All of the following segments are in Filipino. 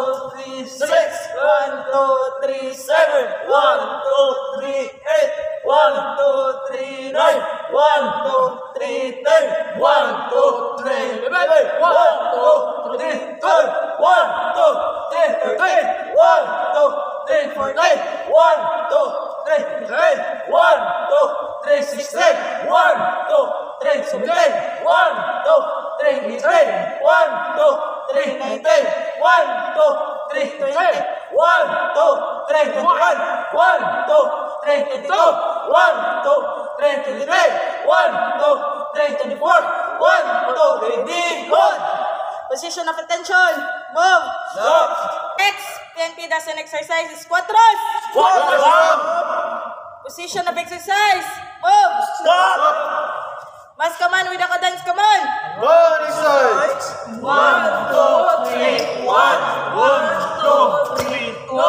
2, 3, 6. 1, 2, 3, 7. 1, 2, 3, 8. 1, 2, 3, 9. 1, 2, 3, 10. 1, 2, 3, 11. 1, 2, 3, 12. 1, 2, 3, 13. 1, 2, 3, 14. 1, 2, 3, 15. 1, 2, 3, 16. 1, 2, 3, 17. 1, 2, 3, 18. 1, 2, 3, 19. 1, 2, 3, 20. 1, 2, 3, 21. 1, 2, 3, 22. 1, 2, 3, 23. 1, 2, 3, 24. 1, 2, 3, good. Position of attention. Move. Stop. Next, PNP does an exercise is cuatros. Stop. Position of exercise. Move. Stop. Mas come on with the cadence, come on. Body sides. 1, 2, 3, 1. 1, 2, 3, 2.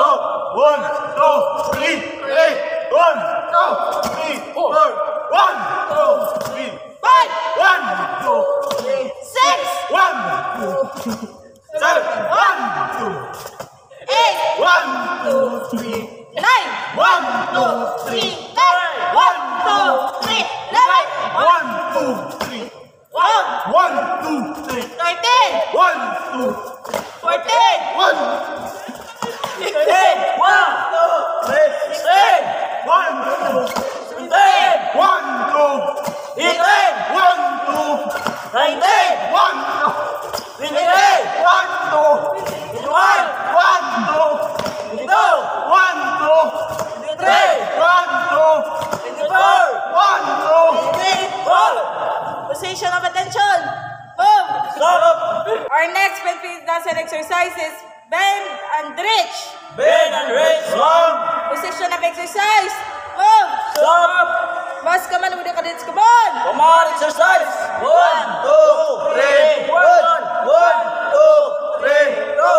1, 2, 3, 8. 1, 2, 3, 4. 1, 2, 3. 5, 1, 2, 3. 6, 1, 2, 7. 1, 2, 8, 1, 2, 3. 9, 1, 2, 3, 3. 10, 1, 2, 3, 11, 1, 2, 3. 1, 2, 3. 13, 1, 2, 14, 1. 15. 1, 2, 3, 16. 1, 2, 17. 1, 2, 18. 1, 2, 19. 1, 2, 20. 1, 2, 21. 1, 2, 22. 1, 2, 23. 1, 2, 24. 1, 2, 24. position of attention. Move. Stop. Our next PNP does an exercise is bend and reach. Bend and raise long. Position of exercise. Move. Stop. Mas come on with the cadence, come on. Come on, exercise. 1, 2, 3, 1. 1, 2, 3, 2.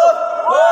1,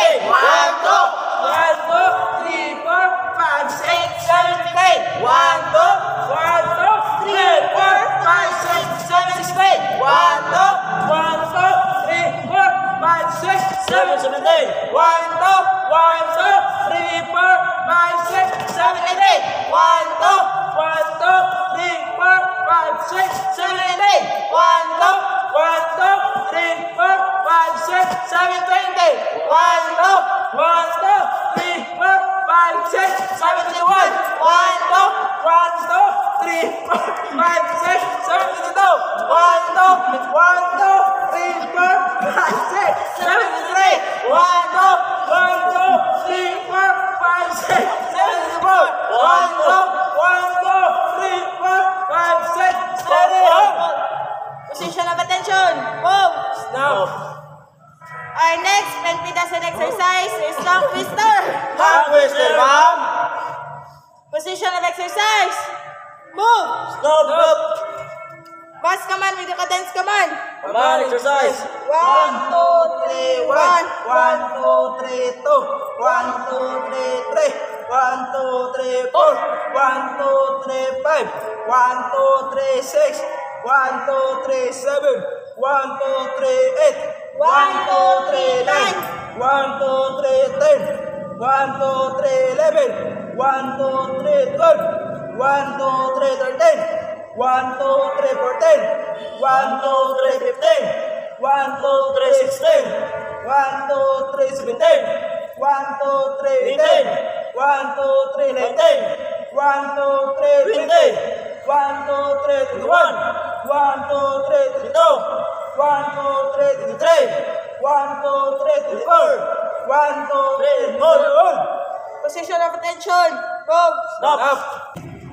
17. 1, 2, 3, 4, 5, 6, 7, 8. 1, 2, 3, 4, 5, 6, 7, 16. 1, 2, 3, 4, 5, 6, 7, 17. 1, 2, 3, 4, 5, 6, 7, 18. 1, 2, 3, 4, 5, 6, 7, 18. 1, 2, 3, 4, 5, 6, 7, 18. 1, 2, 3, 4, 5, 6, 7, 18. Position of attention. Move. Stop. Our next Penpidasan exercise is tongue twister. Tongue twister, ma'am. Position of exercise. Move. Stop. Boss command with the cadence command. Command exercise. 1, 2, 3, 1. 1, 2, 3, 2. 1, 2, 3, 3. 1, 2, 3, 4. 1, 2, 3, 5. 1, 2, 3, 6. 1, 2, 3, 7. 1, 2, 3, 8. 1, 2, 3, 9. 1, 2, 3, 10. 1, 2, 3, 11. 1, 2, 3, 12. 1, 2, 3, 13. 1, 2, 3, 14. 1, 2, 3, 15. 1, 2, 3, 16. 1, 2, 3, 17. 1, 2, 3, 18. 1, 2, 3, 19. 1, 2, 3, 20. 1, 2, 3, 21. 1, 2, 3, 22. 1, 2, 3, 23. 1, 2, 3, 24. 1, 2, 3, 4. Position of attention. Move. Stop.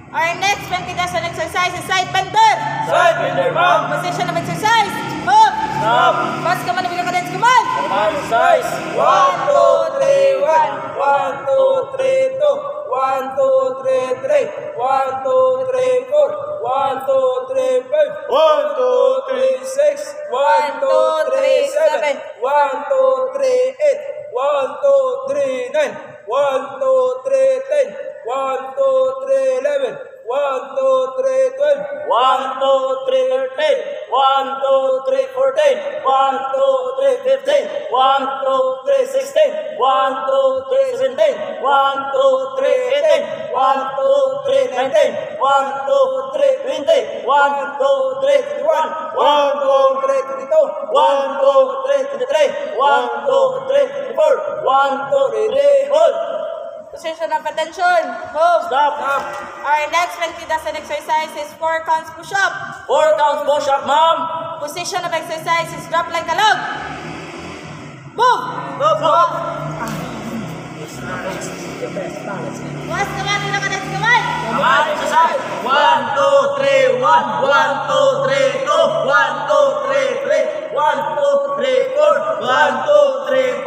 Our next Penpidasan exercise is side bender. Side bender, ma'am. Position of exercise. Move. Stop. Boss command with the cadence command. Command exercise. 1, 2, 3, 1. 1, 2, 3, 2. 1, 2, 3, 3. 1, 2, 3, 4. 1, 2, 3, 5. 1, 2, 3, 6. 1, 2, 3, 7. 1, 2, 3, 8. 1, 2, 3, 9. 1, 2, 3, 10. 1, 2, 3, 11. 1, 2, 3, 12. 1, 2, 3, 13. 1, 2, 3, 14. 1, 2, 3, 15. 1, 2, 3, 16. 1, 2, 3, 17. 1, 2, 3, 18. 1, 2, 3, 19. 1, 2, 3, 20. 1, 2, 3, 21. 1, 2, 3, 22. 1, 2, 3, 23. 1, 2, 3, 24. 1, 2, 3, 4. Position of attention. Move. Stop. Our next Penpidasan exercise is 4 counts push-up. 4 counts push-up, ma'am. Position of exercise is drop like a log. Move. Stop. Boss command with the cadence command. Command exercise. 1, 2, 3, 1. 1, 2, 3, 2. 1, 2, 3, 3. 1, 2, 3, 4. 1, 2, 3,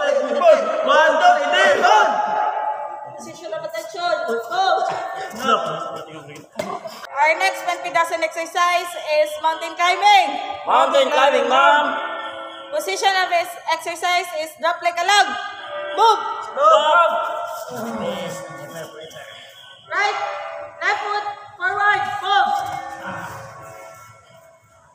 3, 4. 1, 2, 3, run! Position of attention. Go. Our next 20,000 exercise is mountain climbing. Mountain climbing, ma'am. Position of this exercise is drop like a log. Move. Stop. Right. Left foot forward. Move.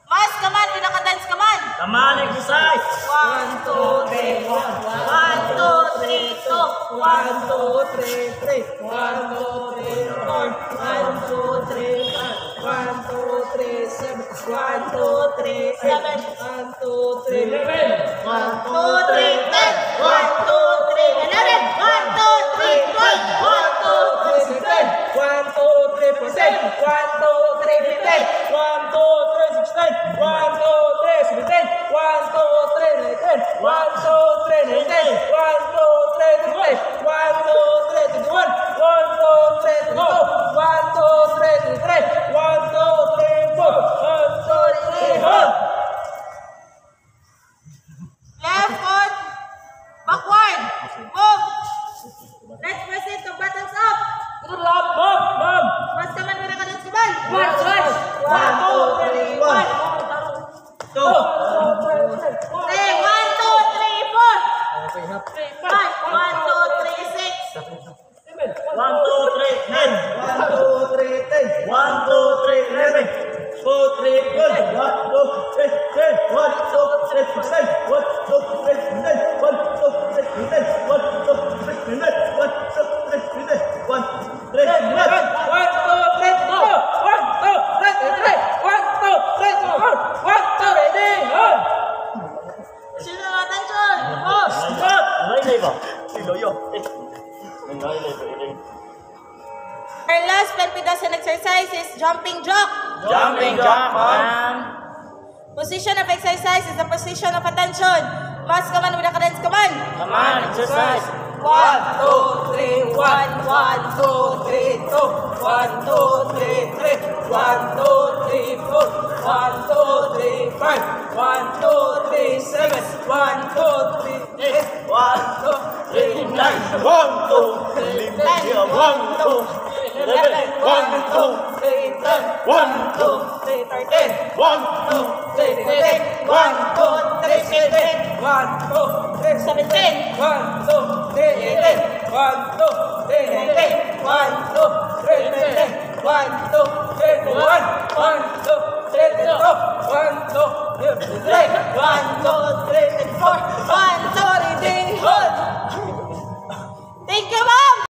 Mas command, pinaka-dance command. Come on, exercise. 1, 2, 3, 1. 1, 2, 3, 2. 1, 2, 3, 3. 1, 2, 3, 4. 1, 2, 3, 5. 1, 2, 3, 7. 1, 2, 3, 7. 1, 2, 3, 11. 1, 2, 3, 10. 1, 2, 3, 11. 1, 2, 3, 12. 1, 2, 3, 15. 1, 2, 3, 14. 1, 2, 3, 15. 1, 2, 3, 16. 1, 2, 3, 17. 1, 2, 3, 19. 1, 2, 3, 19. 1, 2, 3, 20. 1, 2, 3, 21. 1, 2, 3, 22. 1, 2, 3, 23. 1, 2, 3, 4. 1, 2, 3, 4. Left foot. Backward. Move. Let's press it to buttons up. Mom. Mas kaman mo na ka dance kaman. 1, 2, 3, 1. 2. 3, 1, 2, 3, 4. 5, 1, 2, 3, 6. 1, 2, 3, 10. 1, 2, 3, 10. 1, 2, 3, 11. 2, 3, 12. 1, 2, 3, 10. 1, 2, 3, 16. 1, 2, 3, 10. 1, 2, 3, 10. 1, 2, 3, 10. 1, 2, 3, 10. 1, 3, 10. 1, 2, 3, 4. 1, 2, 3, 3. 1, 2, 3, 4. 1, 2, 3, 4. Sino ang attention? Move. Stop! Laylay ba? Siloyo. Laylay ba? Our last 20,000 exercise is jumping jack. Jumping jack, ma'am. Position of exercise is the position of attention. Mas kaman with the cadence command. Come on, exercise. 1, 2, 3, 1, 1, 2, 3, 2. 1, 2, 3, 3. 1, 2, 3, 4. 1, 2, 3, 5. 1, 2, 3, 7. 1, 2, 3, 8. 1, 2, 3, 9. 1, 2, 3, 10. 1, 2, 11. 1, 2, 3, 10. 1, 2, 3, 13. 1, 2, 3, 15. 1, 2, 3, 16. 1, 2, 3, 17. 1, 2, 3, 18. 1, 2, 3, 19. 1, 2, 3, 20. 1, 2, 3, 21. 1, 2, 3, 22. 1, 2, 3, 23. 1, 2, 3, 24.